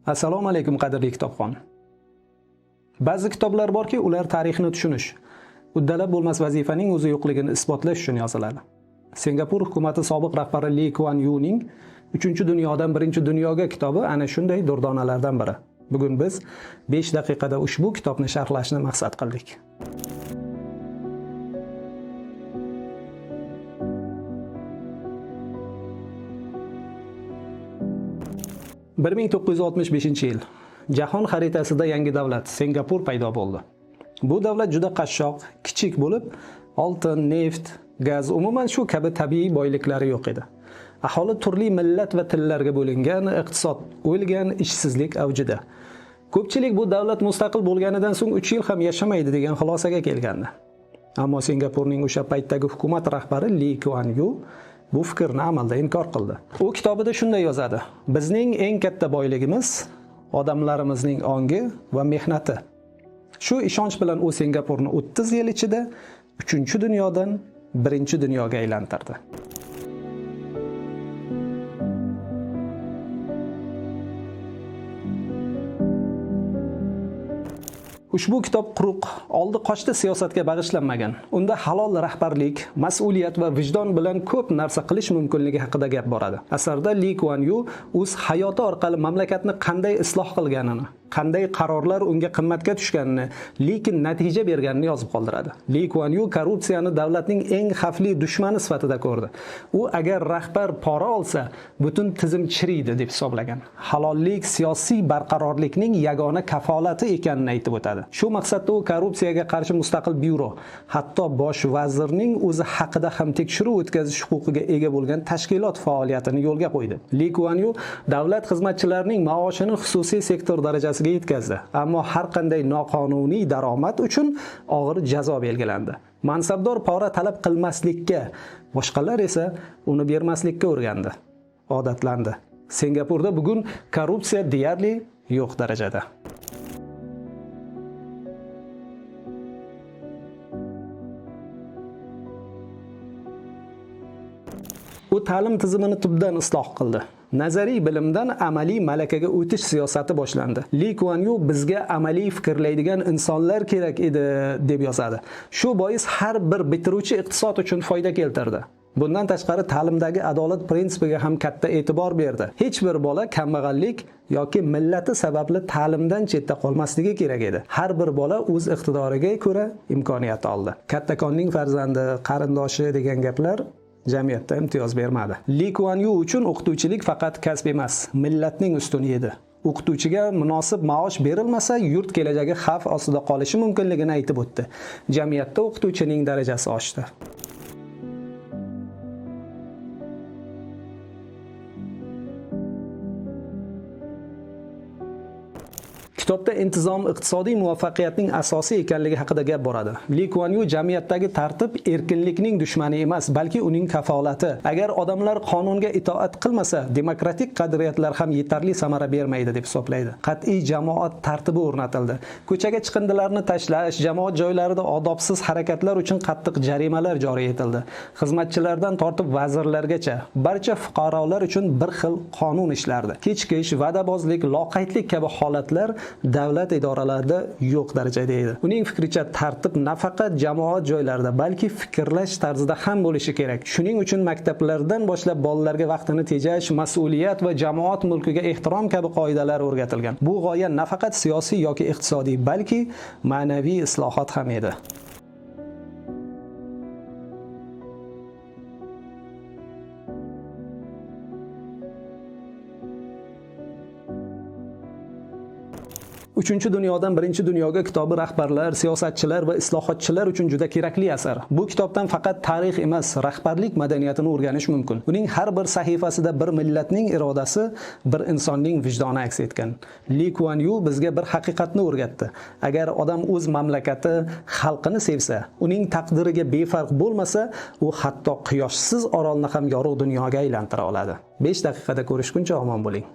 Assalomu alaykum qadrli kitobxon. Ba'zi kitoblar borki, ular tarixni tushunish, uddalab bo'lmas vazifaning o'zi yo'qligini isbotlash uchun yoziladi. Singapur hukumati sobiq rahbari Lee Kuan Yew'ning 3-dunyodan 1-dunyoga kitobi ana shunday durdonalardan biri. Bugun biz 5 daqiqada ushbu kitobni sharhlashni maqsad qildik. Bir 1965-yil jahon xaritasida yangi davlat Singapur paydo bo'ldi. Bu davlat juda qashshoq, kichik bo'lib, oltin, neft, gaz, umuman shu kabi tabiiy boyliklari yo'q edi. Aholi turli millat va tillarga bo'lingan, iqtisod o'lgan, ishsizlik avjida. Ko'pchilik bu davlat mustaqil bo'lganidan so'ng 3 yil ham yashamaydi degan xulosaga kelgandi. Ammo Singapurning o'sha paytdagi hukumat rahbari Lee Kuan Yew bu fikrni amalda inkor qildi. U kitobida shunday yozadi: "Bizning eng katta boyligimiz odamlarimizning ongi va mehnati." Shu ishonch bilan u Singapurni 30 yil ichida 3-dunyodan 1-dunyoga aylantirdi. Ushbu kitob quruq, oldi qochdi siyosatga bag'ishlanmagan. Unda halol rahbarlik, mas'uliyat va vijdon bilan ko'p narsa qilish mumkinligi haqida gap boradi. Asarda Lee Kuan Yew o'z hayoti orqali mamlakatni qanday isloh qilganini, qanday qarorlar unga qimmatga tushganini, lekin natija berganini yozib qoldiradi. Lee Kuan Yew korrupsiyani davlatning eng xavfli dushmani sifatida ko'rdi. U agar rahbar pora olsa, butun tizim chiriydi deb hisoblagan. Halollik siyosiy barqarorlikning yagona kafolati ekanini aytib o'tadi. Shu maqsadda u korrupsiyaga qarshi mustaqil byuro, hatto bosh vazirning o'zi haqida ham tekshiruv o'tkazish huquqiga ega bo'lgan tashkilot faoliyatini yo'lga qo'ydi. Lee Kuan Yew davlat xizmatchilarining maoshini xususiy sektor darajasiga yetkazdi, ammo har qanday noqonuniy daromad uchun og'ir jazo belgilandi. Mansabdor pora talab qilmaslikka, boshqalar esa uni bermaslikka o'rgandi, odatlandi. Singapurda bugun korrupsiya deyarli yo'q darajada. U ta'lim tizimini tubdan isloh qildi. Nazariy bilimdan amaliy malakaga o'tish siyosati boshlandi. Lee Kuan Yew bizga amaliy fikrlaydigan insonlar kerak edi deb yozadi. Shu bois har bir bitiruvchi iqtisod uchun foyda keltirdi. Bundan tashqari ta'limdagi adolat prinsipiga ham katta e'tibor berdi. Hech bir bola kambag'allik yoki millati sababli ta'limdan chetda qolmasligi kerak edi. Har bir bola o'z iqtidoriga ko'ra imkoniyat oldi. Kattakonning farzandi, qarindoshi degan gaplar jamiyatda imtiyoz bermadi. Lee Kuan Yew uchun o'qituvchilik faqat kasb emas, millatning ustuni edi. O'qituvchiga munosib maosh berilmasa, yurt kelajagi xavf ostida qolishi mumkinligini aytib o'tdi. Jamiyatda o'qituvchining darajasi oshdi. Kitobda intizom iqtisodiy muvaffaqiyatning asosiy ekanligi haqida gap boradi. Lee Kuan Yew jamiyatdagi tartib erkinlikning dushmani emas, balki uning kafolati. Agar odamlar qonunga itoat qilmasa, demokratik qadriyatlar ham yetarli samara bermaydi deb hisoblaydi. Qat'iy jamoat tartibi o'rnatildi. Ko'chaga chiqindilarni tashlash, jamoat joylarida odobsiz harakatlar uchun qattiq jarimalar joriy etildi. Xizmatchilardan tortib vazirlargacha barcha fuqarolar uchun bir xil qonun ishlardi. Kechkish, va'dabozlik, loqaydlik kabi holatlar davlat idoralarida yo'q darajada edi. Uning fikricha tartib nafaqat jamoat joylarida, balki fikrlash tarzida ham bo'lishi kerak. Shuning uchun maktablardan boshlab bolalarga vaqtini tejash, mas'uliyat va jamoat mulkiga ehtirom kabi qoidalar o'rgatilgan. Bu g'oya nafaqat siyosiy yoki iqtisodiy, balki ma'naviy islohot ham edi. Dunyodan 1-dunyoga kitobi rahbarlar, siyosatchilar va islohotchilar uchun juda kerakli asar. Bu kitobdan faqat tarix emas, rahbarlik madaniyatini o'rganish mumkin. Uning har bir sahifasida bir millatning irodasi, bir insonning vijdoni aks etgan. Lee Kuan Yew bizga bir haqiqatni o'rgatdi. Agar odam o'z mamlakati, xalqini sevsa, uning taqdiriga befarq bo'lmasa, u hatto quyoshsiz orolni ham yorug' dunyoga aylantira oladi. 5 daqiqada ko'rishguncha omon bo'ling.